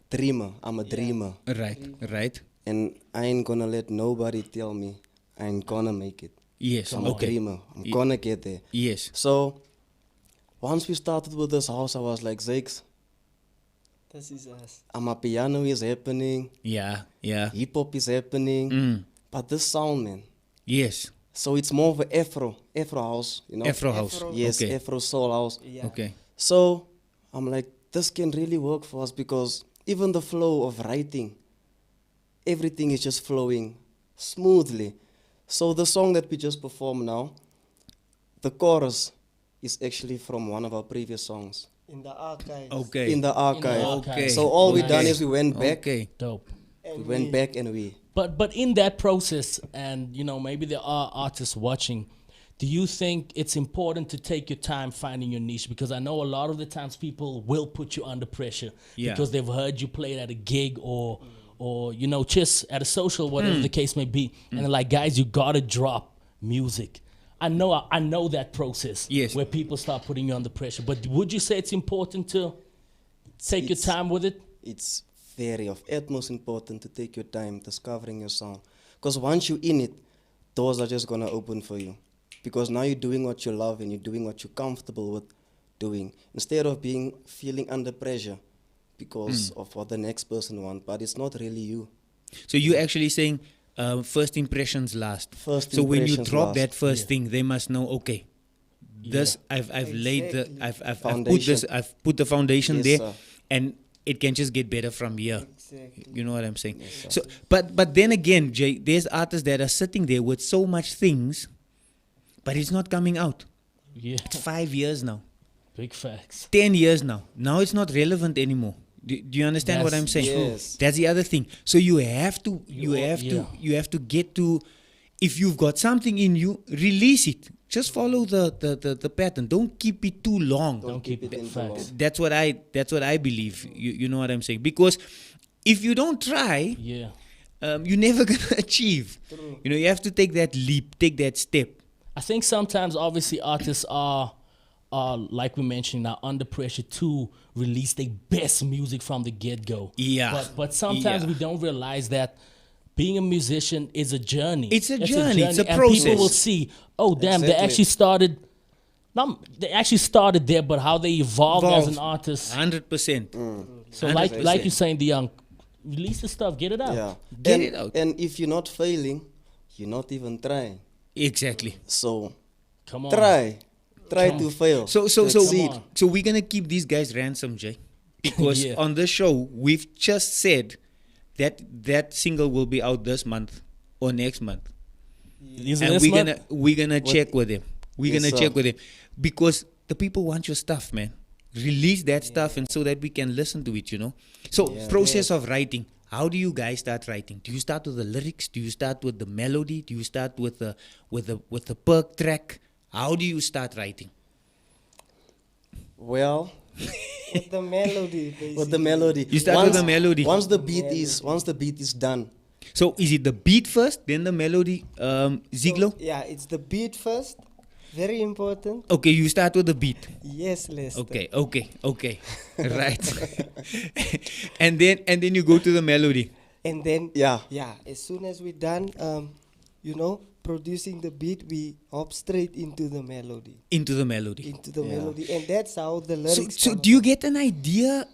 Dreamer. I'm a dreamer. Right. And I ain't gonna let nobody tell me I ain't gonna make it. Yes. I'm a Okay. dreamer. I'm gonna get there. Yes. So once we started with this house, I was like, Zakes, This is us. piano is happening, Yeah. Yeah. hip hop is happening, Mm. but this sound, man. Yes. So it's more of a Afro house, Afro house. Afro. Yes, Okay. Afro soul house. Yeah. Okay. So I'm like, this can really work for us because even the flow of writing, everything is just flowing smoothly. So the song that we just performed now, the chorus is actually from one of our previous songs In the archives. Okay. in the archive. Okay. So all we done Okay. is we went back, Okay. Dope. we went back and we But in that process, and maybe there are artists watching, do you think it's important to take your time finding your niche? Because I know a lot of the times people will put you under pressure Yeah. because they've heard you play it at a gig or just at a social, whatever the case may be, and they're like, guys, you gotta drop music. I know that process. Yes. Where people start putting you under pressure. But would you say it's important to take your It's- time with it? it's very of utmost important to take your time discovering your sound. Because once you're in it, doors are just gonna open for you. Because now you're doing what you love and you're doing what you're comfortable with doing. Instead of feeling under pressure because of what the next person wants, but it's not really you. So you actually saying first impressions last. First so when you impressions drop last. that first thing, they must know. Okay, this I've laid the Exactly. I've put the foundation Yes, there, sir. and it can just get better from here. Exactly. You know what I'm saying? So, but then again, Jay, there's artists that are sitting there with so much things, but it's not coming out. Yeah. It's 5 years now, Big facts. 10 years now. Now it's not relevant anymore. Do you understand what That's I'm saying? true. Yes. That's the other thing. So you have to Yeah. you have to get to, if you've got something in you, release it. Just follow the pattern. Don't keep it too long. Don't keep it in facts. too long. That's what I believe. You know what I'm saying? Because if you don't try, Yeah. you're never gonna achieve. You know, you have to take that leap, take that step. I think sometimes, obviously, artists are like we mentioned, are under pressure to release their best music from the get-go. Yeah. But sometimes Yeah. we don't realize that being a musician is a journey. It's a journey. It's a and process. people will see, oh, damn, they Exactly. actually started. They actually started there, but how they evolved as an artist. 100%. So, like 100%. you're saying, the young, release the stuff, get it out. Yeah. Get and, it out. And if you're not failing, you're not even trying. Exactly. So Come on. try Come to on. fail. So Succeed. Come on. so we're gonna keep these guys ransom, Jay, because Yeah. on the show we've just said that single will be out this month or next month, Is it and this we're month? gonna check with them. We're Yes, gonna sir. check with them because the people want your stuff, man. Release that stuff, and so that we can listen to it. You know. So process of writing. How do you guys start writing? Do you start with the lyrics? Do you start with the melody? Do you start with the perk track? How do you start writing? Well, With the melody, basically. with the melody. You start with the melody. Once the beat is done. So is it the beat first, then the melody, Ziegler? So, yeah, it's the beat first. Very important. Okay, you start with the beat. Yes, Lester. Okay. Right. and then you go to the melody. And then, Yeah. as soon as we're done, producing the beat, we hop straight into the melody. Into the melody. Melody. And that's how the lyrics So come do you get an idea,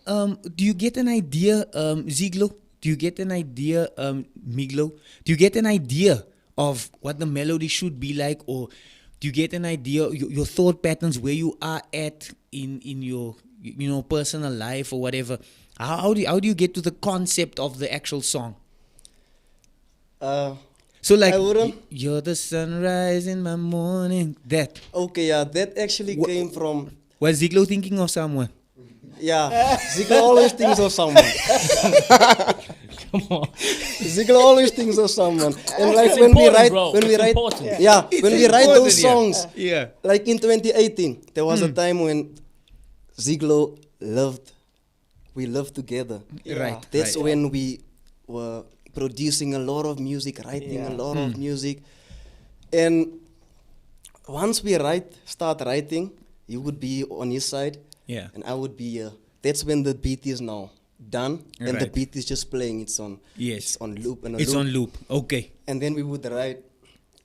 Ziegler? Do you get an idea, Miglo? Do you get an idea of what the melody should be like, or do you get an idea your thought patterns, where you are at in your personal life or whatever? How do you get to the concept of the actual song? So like, I wouldn't- you're the sunrise in my morning. That Okay, yeah, that actually came from was Ziegler thinking of someone? Ziegler always thinks of someone. Come on. Ziegler always thinks of someone. And like It's when we important, write bro. when we It's write important. yeah, when we write those important, songs, Yeah. like in 2018, there was a time when Ziegler we loved together. Right. That's right. when we were producing a lot of music, writing a lot of music. And once we start writing, he would be on his side, Yeah. and I would be here. That's when the beat is now done, and the Right. beat is just playing. It's on. Yes. It's on loop and It's on loop. Okay. And then we would write,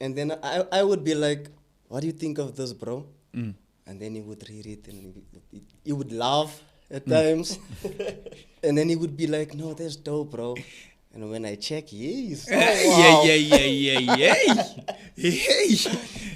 and then I would be like, "What do you think of this, bro?" And then he would read it, and he would laugh at times, and then he would be like, "No, that's dope, bro." And when I check, yes. Oh, wow. Yeah.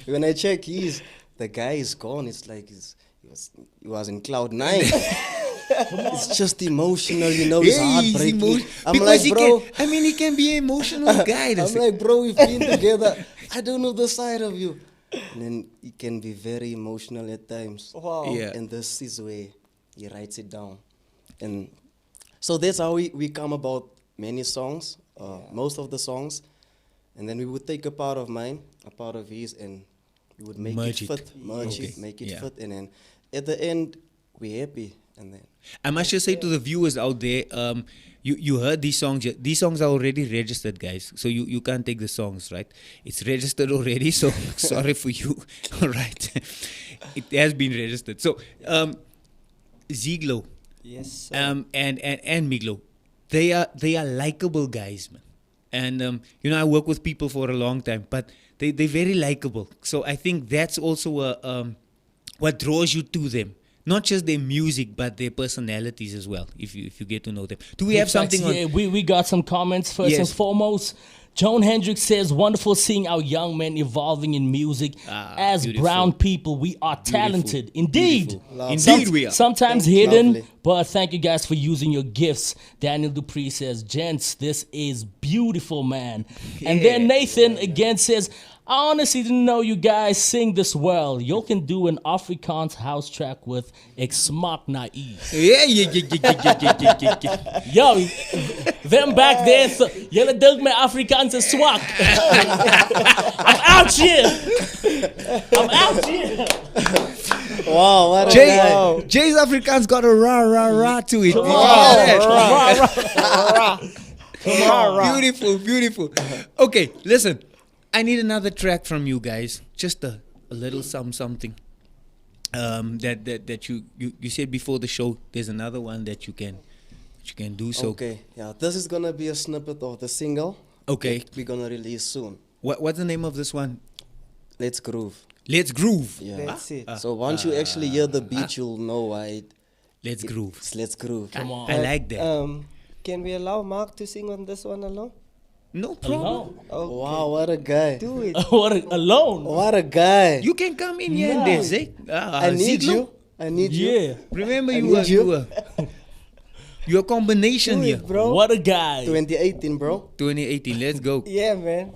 When I check his, the guy is gone. It's like he was in cloud 9. It's just emotional, It's heartbreaking. I'm because like, bro. he can be an emotional guy. I'm like, bro, we've been together. I don't know the side of you. And then he can be very emotional at times. Wow. Yeah. And this is where he writes it down. And so that's how we come about many songs, most of the songs. And then we would take a part of mine, a part of his, and we would make Merge it it. fit, merge Okay. it, make it Yeah. fit. And then at the end, we're happy. And then I must just say to the viewers out there, you heard these songs. These songs are already registered, guys. So you can't take the songs, right? It's registered already. So sorry for you. All right, it has been registered. So Ziegler, Yes. and Miglo, they are likable guys, man. And I work with people for a long time, but they're very likable. So I think that's also what draws you to them. Not just their music, but their personalities as well. If you get to know them, do we have something on? Yeah, we got some comments first and Yes. foremost. Joan Hendricks says, wonderful seeing our young men evolving in music. As beautiful. brown people, we are talented. Indeed. Beautiful. Indeed we are. Sometimes Thank you. hidden, Lovely. but thank you guys for using your gifts. Daniel Dupree says, gents, this is beautiful, man. And then Nathan again says, I honestly didn't know you guys sing this well. You can do an Afrikaans house track with Ek Smaak Naive. Yeah. Yo, them back there, julle dink my Afrikaans is swak. I'm out here. Wow, what a Jay, guy. Jay's Afrikaans got a rah rah rah to it. Beautiful, beautiful. Okay, listen. I need another track from you guys. Just a little something. That you said before the show. There's another one that you can do. So Okay, yeah, this is gonna be a snippet of the single. okay. That we're gonna release soon. What's the name of this one? Let's groove. Let's groove. Yeah. That's it. So once you actually hear the beat, you'll know why. Let's groove. It's Let's groove. Come on. I like that. Can we allow Mark to sing on this one alone? No problem. Alone. Okay. Wow, what a guy. Do it. Alone. What a guy. You can come in here and dance, eh? I need Ziegler, you. I need you. Yeah. Remember I you need were you. you're a combination Do here. it, bro. What a guy. 2018, bro. 2018. Let's go. Yeah, man.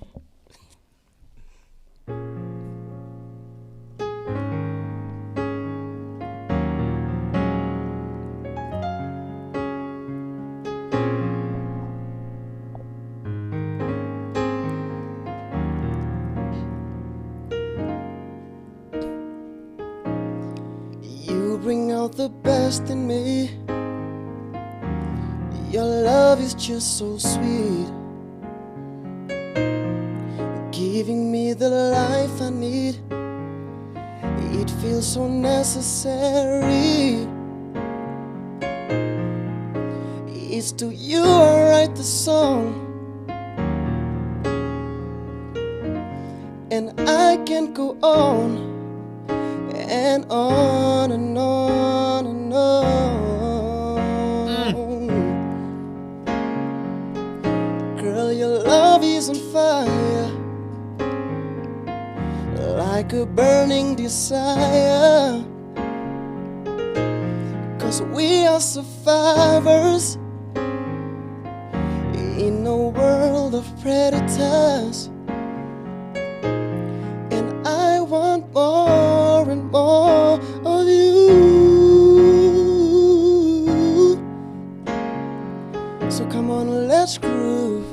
You bring out the best in me. Your love is just so sweet, giving me the life I need. It feels so necessary. It's to you I write the song, and I can go on and on and on and on. Girl, your love is on fire, like a burning desire. 'Cause we are survivors in a world of predators, and I want more and more of you. So come on, let's groove.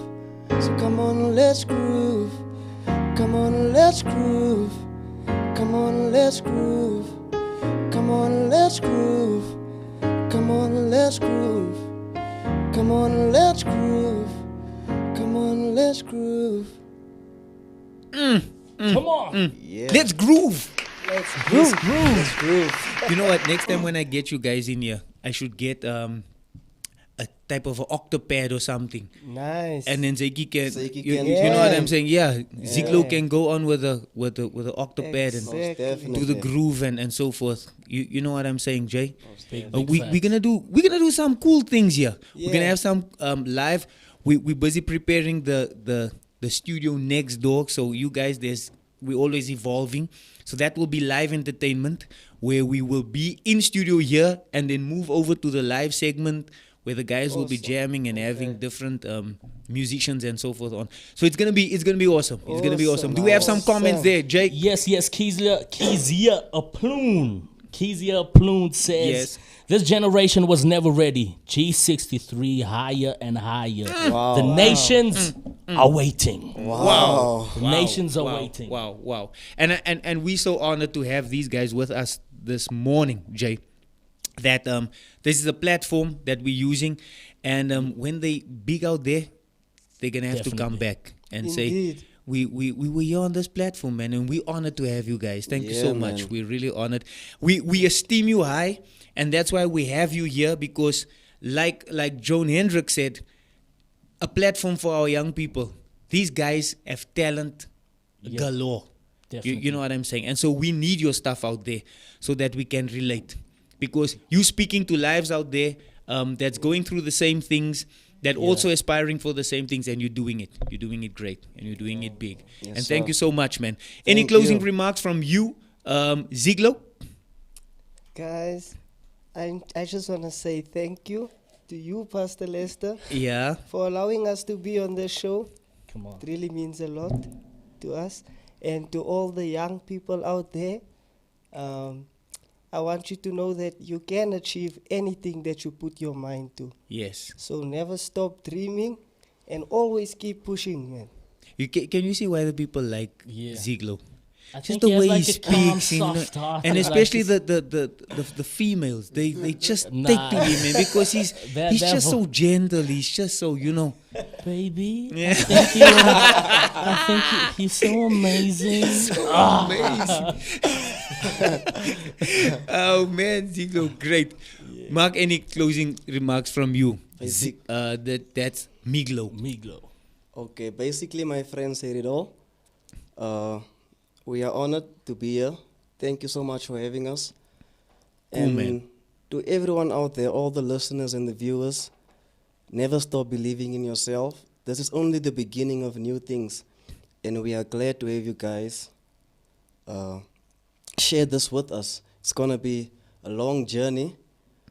So come on, let's groove. Come on, let's groove. Come on, let's groove. Come on, let's groove. Come on, let's groove. Come on, let's groove. Come on, let's groove. Come on. Yeah. Let's groove. Let's groove. Let's groove. You know what? Next time when I get you guys in here, I should get a type of an octopad or something. Nice. And then Zeki can, Zeki you, can- you know what Yeah. I'm saying? Yeah, Ziglo can go on with the octopad and Most definitely. do the groove and so forth. You know what I'm saying, Jay? Big We're facts. gonna do some cool things here. We're gonna Yeah. have some live. We're busy preparing the studio next door. So you guys, we're always evolving. So that will be live entertainment where we will be in studio here and then move over to the live segment where the guys will be jamming and having different musicians and so forth on. So it's gonna be awesome. It's gonna be awesome. Do we have some comments there, Jake? Yes, Kezia Aploon. Kezia Aploon says, Yes. this generation was never ready. G63 higher and higher. Wow. The nations are waiting. Wow. The nations are waiting. Wow. And we so honored to have these guys with us this morning, Jay. That this is a platform that we're using, and when they big out there, they're gonna have to come Definitely. back and Indeed. say we were here on this platform, man, and we're honored to have you guys. Thank you Yeah, so much. man. We're really honored. We esteem you high, and that's why we have you here, because like Joan Hendrick said, a platform for our young people. These guys have talent galore. You know what I'm saying? And so we need your stuff out there so that we can relate. Because you speaking to lives out there that's going through the same things, that also aspiring for the same things, and you're doing it. You're doing it great, and you're doing it big. Yes, and thank sir. you so much, man. Any Thank closing you. remarks from you, Zieglo? Guys, I just want to say thank you to you, Pastor Lester, Yeah. for allowing us to be on this show. Come on. It really means a lot to us. And to all the young people out there, I want you to know that you can achieve anything that you put your mind to. Yes. So never stop dreaming and always keep pushing, man. Can you see why the people like Yeah. Zieglo? I just think the he has way like he a calm, speaks, you know, soft heart, and like especially this- the females, they just Nah. take to him, man, because he's That- that just vo- so gentle, he's just so, you know. baby. Yeah. I think he's so amazing. Oh man, Zico, great. Mark, any closing remarks from you? Basic. That's Miglo. Miglo. Okay, basically my friends said it all. We are honored to be here. Thank you so much for having us. Cool, And man. to everyone out there, all the listeners and the viewers, never stop believing in yourself. This is only the beginning of new things. And we are glad to have you guys share this with us. It's going to be a long journey,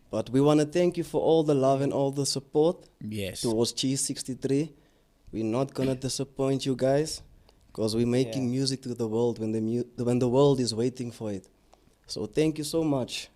but we want to thank you for all the love and all the support Yes. towards G63. We're not going to disappoint you guys because we're making Yeah. music to the world when the world is waiting for it. So thank you so much.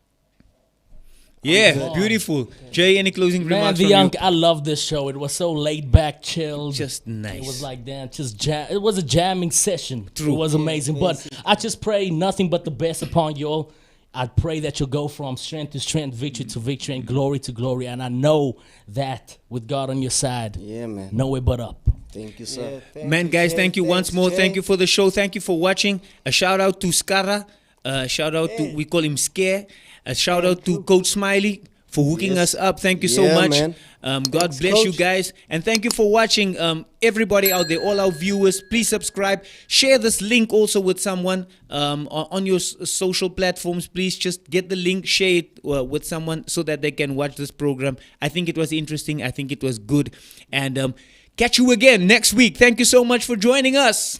Yeah, good. beautiful. Jay, any closing Man, remarks the from young, you? I love this show. It was so laid back, chilled. Just nice. It was like that, just jam. It was a jamming session. True. It was amazing. But I just pray nothing but the best upon you all. I pray that you'll go from strength to strength, victory to victory, and glory to glory. And I know that with God on your side, Yeah, man. no way but up. Thank you, sir. Yeah, thank Man, you, guys, Jay. thank you once Thanks, more. Jay. Thank you for the show. Thank you for watching. A shout out to Skara. Shout out to, we call him Scare. A shout out to Coach Smiley for hooking Yes. us up. Thank you so Yeah, much. man. God Thanks, bless you Coach. guys. And thank you for watching. Everybody out there, all our viewers, please subscribe. Share this link also with someone on your social platforms. Please just get the link, share it with someone so that they can watch this program. I think it was interesting. I think it was good. And catch you again next week. Thank you so much for joining us.